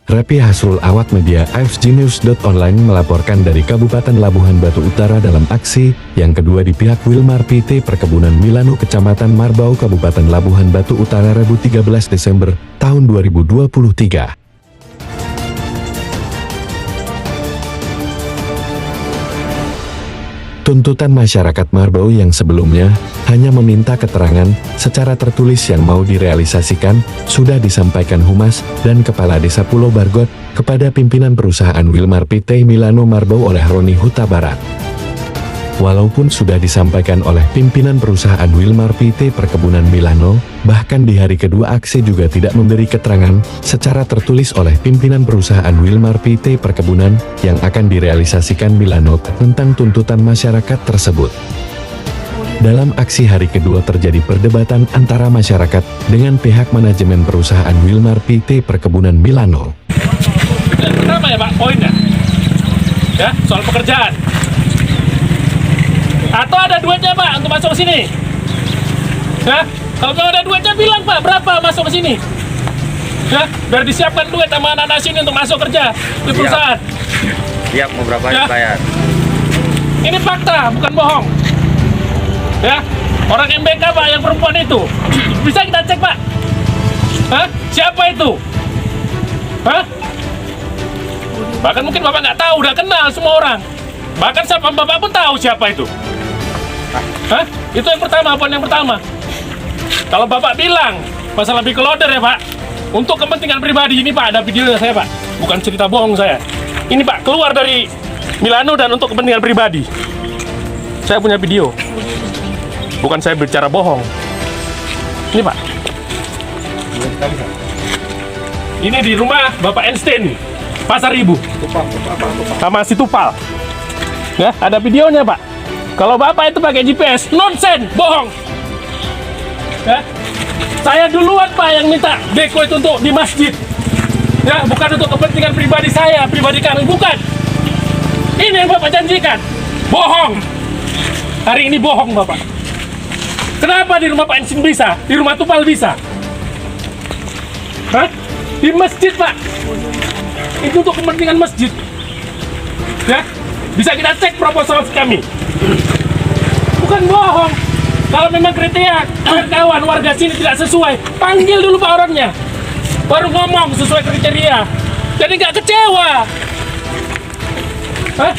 Rapi Hasrul Awak Media AFGnews.online melaporkan dari Kabupaten Labuhan Batu Utara dalam aksi yang kedua di pihak Wilmar PT Perkebunan Milano Kecamatan Marbau Kabupaten Labuhan Batu Utara Rabu 13 Desember tahun 2023. Tuntutan masyarakat Marbau yang sebelumnya hanya meminta keterangan secara tertulis yang mau direalisasikan sudah disampaikan Humas dan Kepala Desa Pulau Bargot kepada pimpinan perusahaan Wilmar PT Milano Marbau oleh Roni Huta Barat. Walaupun sudah disampaikan oleh pimpinan perusahaan Wilmar PT Perkebunan Milano, bahkan di hari kedua aksi juga tidak memberi keterangan secara tertulis oleh pimpinan perusahaan Wilmar PT Perkebunan yang akan direalisasikan Milano tentang tuntutan masyarakat tersebut. Dalam aksi hari kedua terjadi perdebatan antara masyarakat dengan pihak manajemen perusahaan Wilmar PT Perkebunan Milano. Pertama ya Pak, poinnya ya, soal pekerjaan. Atau ada duitnya Pak untuk masuk ke sini? Ya, kalau nggak ada duitnya bilang Pak, berapa masuk ke sini? Ya, biar disiapkan duit sama anak-anak sini untuk masuk kerja di perusahaan. Siap, mau berapa ya. Bayar? Ini fakta, bukan bohong. Ya, orang MBK Pak yang perempuan itu, bisa kita cek Pak. Hah? Siapa itu? Hah? Bahkan mungkin Bapak nggak tahu, udah kenal semua orang. Bahkan siapa Bapak pun tahu siapa itu. Hah? Itu yang pertama, poin yang pertama. Kalau Bapak bilang masalah big loader ya Pak, untuk kepentingan pribadi ini Pak, ada videonya saya Pak, bukan cerita bohong saya. Ini Pak, keluar dari Milano dan untuk kepentingan pribadi. Saya punya video, bukan saya bicara bohong. Ini Pak. Ini di rumah Bapak Einstein, Pasar Ibu, sama si Tupal. Ya, ada videonya Pak. Kalau Bapak itu pakai GPS, nonsen, bohong. Ya, saya duluan Pak yang minta deko itu untuk di masjid. Ya, bukan untuk kepentingan pribadi saya, pribadi kami, bukan. Ini yang Bapak janjikan, bohong. Hari ini bohong Bapak. Kenapa di rumah Pak Ensin bisa, di rumah Tupal bisa? Hah? Di masjid Pak. Itu untuk kepentingan masjid. Ya, bisa kita cek proposal kami. Bukan bohong. Kalau memang kriteria kawan warga sini tidak sesuai, panggil dulu Pak orangnya, baru ngomong sesuai kriteria. Jadi nggak kecewa. Hah?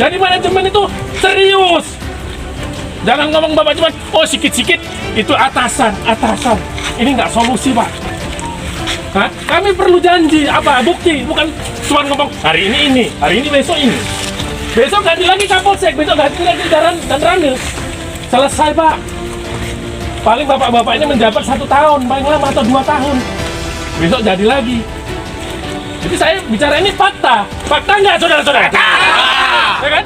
Jadi manajemen itu serius. Jangan ngomong Bapak cuma, oh sikit-sikit itu atasan. Ini nggak solusi Pak. Hah? Kami perlu janji, apa bukti, bukan cuma ngomong hari ini, hari ini besok ini. Besok ganti lagi Kapolsek, besok ganti lagi dan Ranil. Selesai Pak. Paling bapak-bapak ini menjabat 1 tahun, paling lama atau 2 tahun. Besok jadi lagi. Jadi saya bicara ini fakta. Fakta nggak saudara-saudara? Ya kan?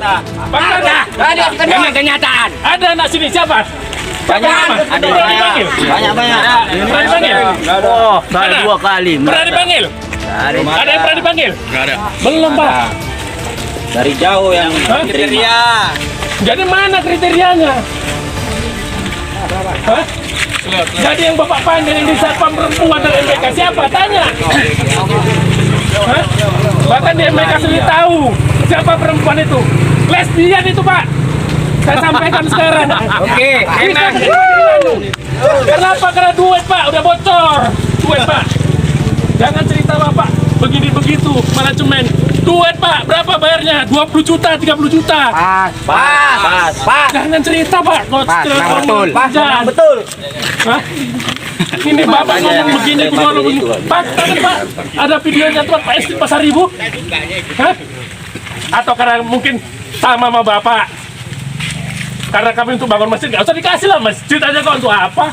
Fakta nggak? Ada kenyataan. Ada anak sini siapa? Banyak. Ada dipanggil? Banyak. Pernah dipanggil? Oh, saya 2 kali. Pernah dipanggil? Ada yang pernah dipanggil? Nggak ada. Belum Pak. Dari jauh yang kriteria. Jadi mana kriterianya? Hah? Jadi yang Bapak panggil yang di Satpam Perempuan dan MBK siapa? Tanya. Hah? Bahkan di MBK sendiri tahu siapa perempuan itu. Lesbian itu Pak. Saya sampaikan sekarang. Oke, enak. Kenapa? Karena duit Pak, udah bocor. Duit Pak. Jangan cerita Bapak begini begitu manajemen. Duit Pak, berapa bayarnya? 20 juta, 30 juta. Pas. Jangan cerita Pak. Betul. Betul. Hah? Ini Bapak ngomong begini, ngomong begini. Pak, Pak, ada videonya tuh Pak Esti Pasar Ibu. Hah? Atau karena mungkin sama Bapak. Karena kami untuk bangun masjid, nggak usah dikasih lah masjid aja kok untuk apa?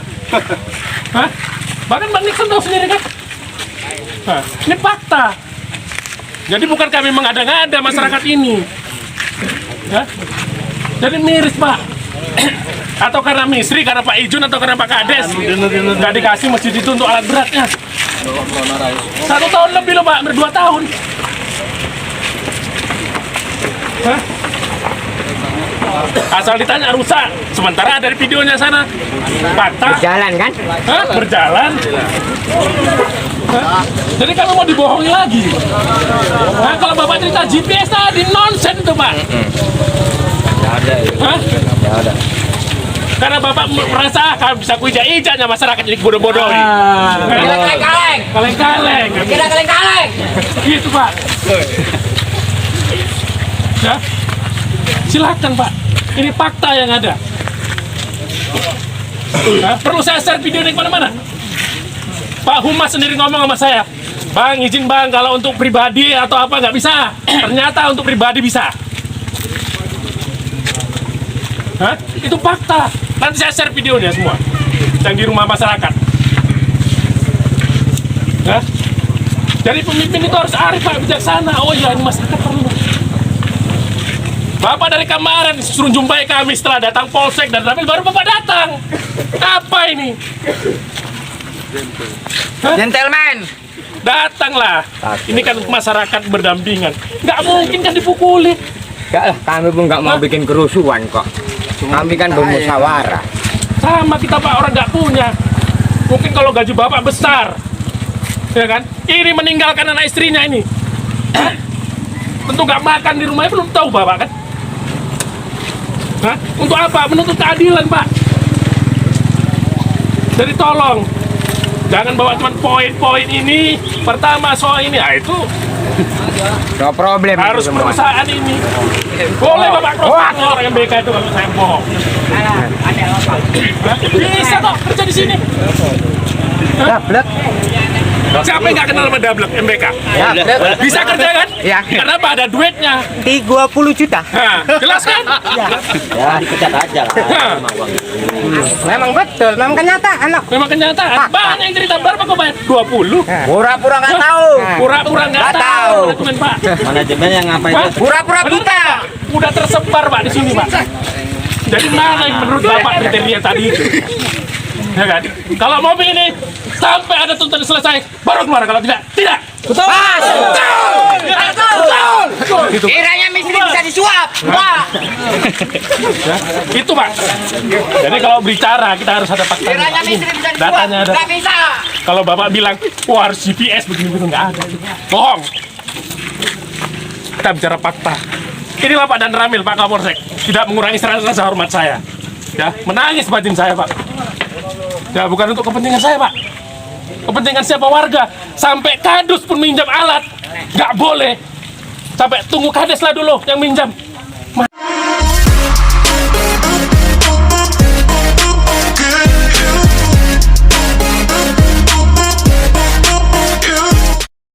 Hah? Bahkan Bang Nixon tahu sendiri kan? Hah? Ini fakta. Jadi bukan kami mengada-ngada masyarakat ini. Ya? Jadi miris Pak. Atau karena Misri, karena Pak Ijun, atau karena Pak Kades nggak dikasih masjid itu untuk alat beratnya. 1 tahun lebih loh Pak, 2 tahun. Hah? Asal ditanya rusak, sementara dari videonya sana fakta. Jalan kan? Hah? Berjalan. Hah? Jadi kami mau dibohongi lagi. Nah, kalau Bapak cerita GPS tadi nonsen itu, Pak. Nggak ada ya. Hah? Nggak ada. Karena Bapak merasa akan bisa kuijak-ijaknya masyarakat jadi bodoh-bodohi. Kaleng-kaleng. Kaleng-kaleng. Kira kaleng-kaleng. Gitu, Pak. Ya. Silakan, Pak. Ini fakta yang ada. Nah, perlu saya share video ini kemana-mana? Pak Humas sendiri ngomong sama saya, Bang, izin Bang, kalau untuk pribadi atau apa nggak bisa. Ternyata untuk pribadi bisa. Hah? Itu fakta. Nanti saya share videonya semua. Yang di rumah masyarakat. Hah? Jadi pemimpin itu harus arif, Pak, bijaksana. Oh iya, ini masyarakat perlu. Bapak dari kemarin suruh jumpai kami setelah datang polsek dan Ramil, baru Bapak datang. Apa ini? Hah? Gentleman. Datanglah. Ini kan masyarakat berdampingan. Nggak mungkin kan dipukuli. Enggak lah, kami pun nggak mau bikin kerusuhan kok. Kami kan bermusyawarah. Sama kita, Pak, orang nggak punya. Mungkin kalau gaji Bapak besar, ya kan? Ini meninggalkan anak istrinya ini. Hah? Tentu nggak makan di rumahnya, belum tahu Bapak kan? Hah? Untuk apa? Menuntut keadilan, Pak. Jadi tolong, jangan bawa cuma poin-poin ini. Pertama soal ini, itu No problem harus itu semua. perusahaan ini. Boleh Bapak cross orang MBK itu kalau saya bohong. Hah? Bisa kok kerja di sini. Dablek. Siapa yang nggak kenal sama Dablek MBK? Dablek. Bisa kerja kan? Ya. Karena apa? Ada duitnya. 30 juta. Nah, jelas kan? Ya dipecat aja lah. Nah, Memang betul, memang kenyataan loh. memang kenyataan. Banyak yang cerita berapa kau bayar? 20. Pura-pura nggak tahu. Pura-pura nggak Nggak tahu. tahu. Manajemen, Pak. Manajemen yang ngapain Hah? itu? Pura-pura Bener buta. nggak? Udah tersebar, Pak, di sini, Pak. Jadi mana yang menurut Bapak kriteria tadi itu? Ya kan? Kalau mobil ini sampai ada tuntutan selesai, baru keluar. Kalau tidak, tidak. Betul. Betul. Itu, Pak. Kiranya misteri bisa disuap. Wah. Ya, itu, Pak. Jadi kalau bicara kita harus ada fakta. Kiranya misteri bisa disuap. Datanya ada. Nggak bisa. Kalau Bapak bilang, wah harus GPS begini-begini, nggak ada. Bohong. Kita bicara fakta. Inilah Pak Dan Ramil, Pak Kapolsek. Tidak mengurangi rasa hormat saya. Ya, menangis batin saya, Pak. Ya, bukan untuk kepentingan saya, Pak. Kepentingan siapa warga. Sampai kadus pun minjam alat. Nggak boleh. Sampai tunggu kades lah dulu yang minjam.